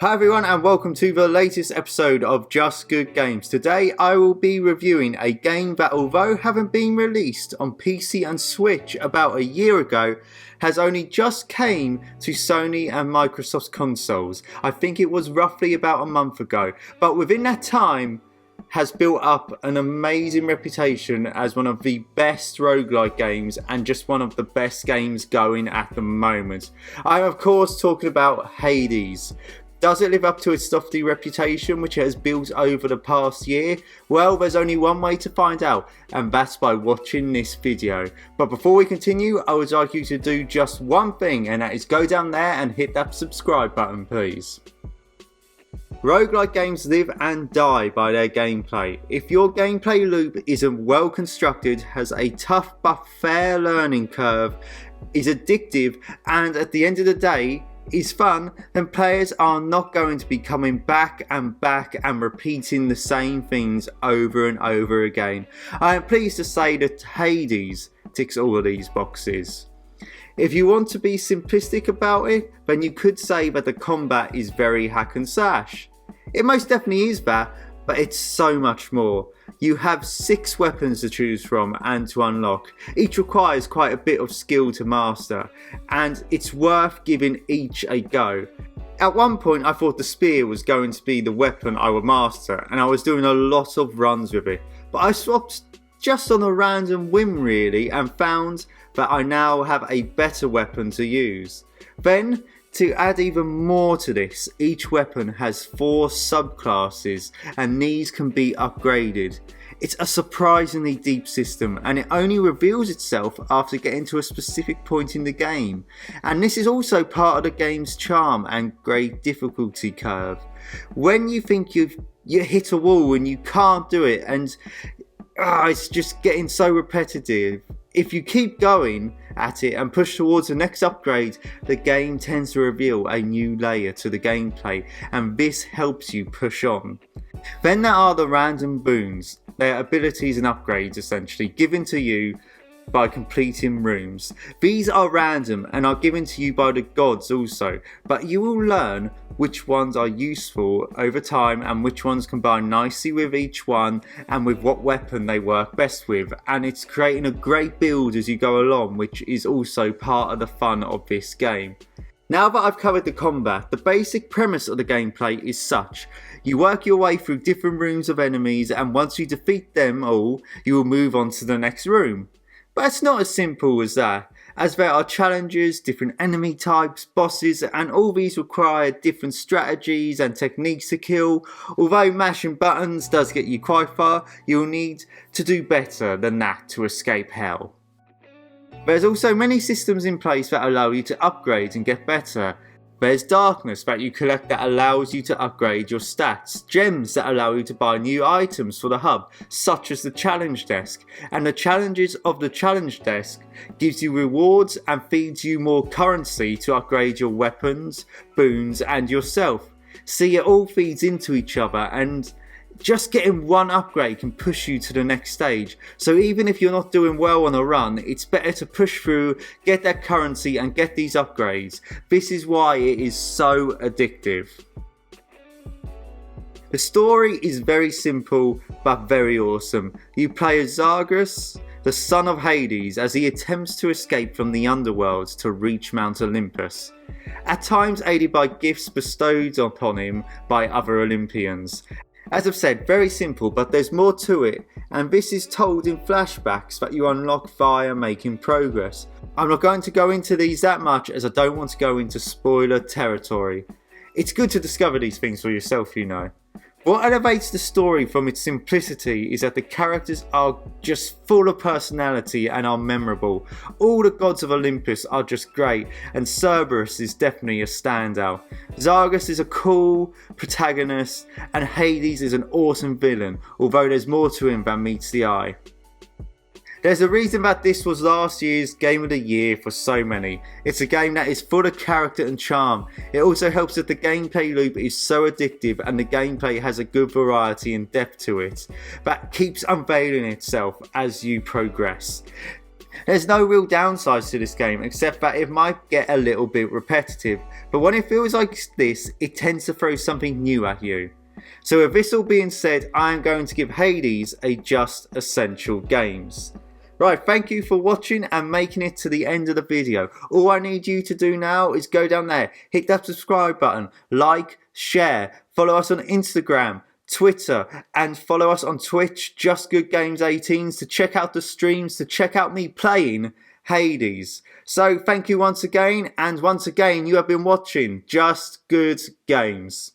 Hi everyone and welcome to the latest episode of Just Good Games. Today I will be reviewing a game that, although having been released on PC and Switch about a year ago, has only just came to Sony and Microsoft's consoles. I think it was roughly about a month ago, but within that time has built up an amazing reputation as one of the best roguelike games and just one of the best games going at the moment. I'm of course talking about Hades. Does it live up to its lofty reputation which it has built over the past year? Well, there's only one way to find out, and that's by watching this video. But before we continue, I would like you to do just one thing, and that is go down there and hit that subscribe button, please. Roguelike games live and die by their gameplay. If your gameplay loop isn't well constructed, has a tough but fair learning curve, is addictive, and at the end of the day, is fun, then players are not going to be coming back and repeating the same things over and over again. I am pleased to say that Hades ticks all of these boxes. If you want to be simplistic about it, then you could say that the combat is very hack and slash. It most definitely is that, but it's so much more. You have 6 weapons to choose from and to unlock. Each requires quite a bit of skill to master, and it's worth giving each a go. At one point I thought the spear was going to be the weapon I would master, and I was doing a lot of runs with it, but I swapped just on a random whim really, and found that I now have a better weapon to use. Then, to add even more to this, each weapon has 4 subclasses and these can be upgraded. It's a surprisingly deep system, and it only reveals itself after getting to a specific point in the game. And this is also part of the game's charm and great difficulty curve. When you think you hit a wall and you can't do it, and it's just getting so repetitive, if you keep going at it and push towards the next upgrade, the game tends to reveal a new layer to the gameplay, and this helps you push on. Then there are the random boons. They are abilities and upgrades essentially given to you by completing rooms. These are random and are given to you by the gods also, but you will learn which ones are useful over time and which ones combine nicely with each one and with what weapon they work best with, and it's creating a great build as you go along, which is also part of the fun of this game. Now that I've covered the combat, the basic premise of the gameplay is such. You work your way through different rooms of enemies, and once you defeat them all, you will move on to the next room. But it's not as simple as that, as there are challenges, different enemy types, bosses, and all these require different strategies and techniques to kill. Although mashing buttons does get you quite far, you'll need to do better than that to escape hell. There's also many systems in place that allow you to upgrade and get better. There's darkness that you collect that allows you to upgrade your stats, gems that allow you to buy new items for the hub, such as the challenge desk, and the challenges of the challenge desk gives you rewards and feeds you more currency to upgrade your weapons, boons and yourself. See, it all feeds into each other, and just getting one upgrade can push you to the next stage. So even if you're not doing well on a run, it's better to push through, get that currency and get these upgrades. This is why it is so addictive. The story is very simple but very awesome. You play as Zagreus, the son of Hades, as he attempts to escape from the underworld to reach Mount Olympus. At times aided by gifts bestowed upon him by other Olympians. As I've said, very simple, but there's more to it, and this is told in flashbacks that you unlock via making progress. I'm not going to go into these that much as I don't want to go into spoiler territory. It's good to discover these things for yourself, you know. What elevates the story from its simplicity is that the characters are just full of personality and are memorable. All the gods of Olympus are just great, and Cerberus is definitely a standout. Zagreus is a cool protagonist, and Hades is an awesome villain, although there's more to him than meets the eye. There's a reason that this was last year's Game of the Year for so many. It's a game that is full of character and charm. It also helps that the gameplay loop is so addictive and the gameplay has a good variety and depth to it that keeps unveiling itself as you progress. There's no real downsides to this game except that it might get a little bit repetitive, but when it feels like this, it tends to throw something new at you. So with this all being said, I am going to give Hades a just essential games. Right, thank you for watching and making it to the end of the video. All I need you to do now is go down there, hit that subscribe button, like, share, follow us on Instagram, Twitter, and follow us on Twitch, Just Good Games 18s, to check out the streams, to check out me playing Hades. So thank you once again, and once again you have been watching Just Good Games.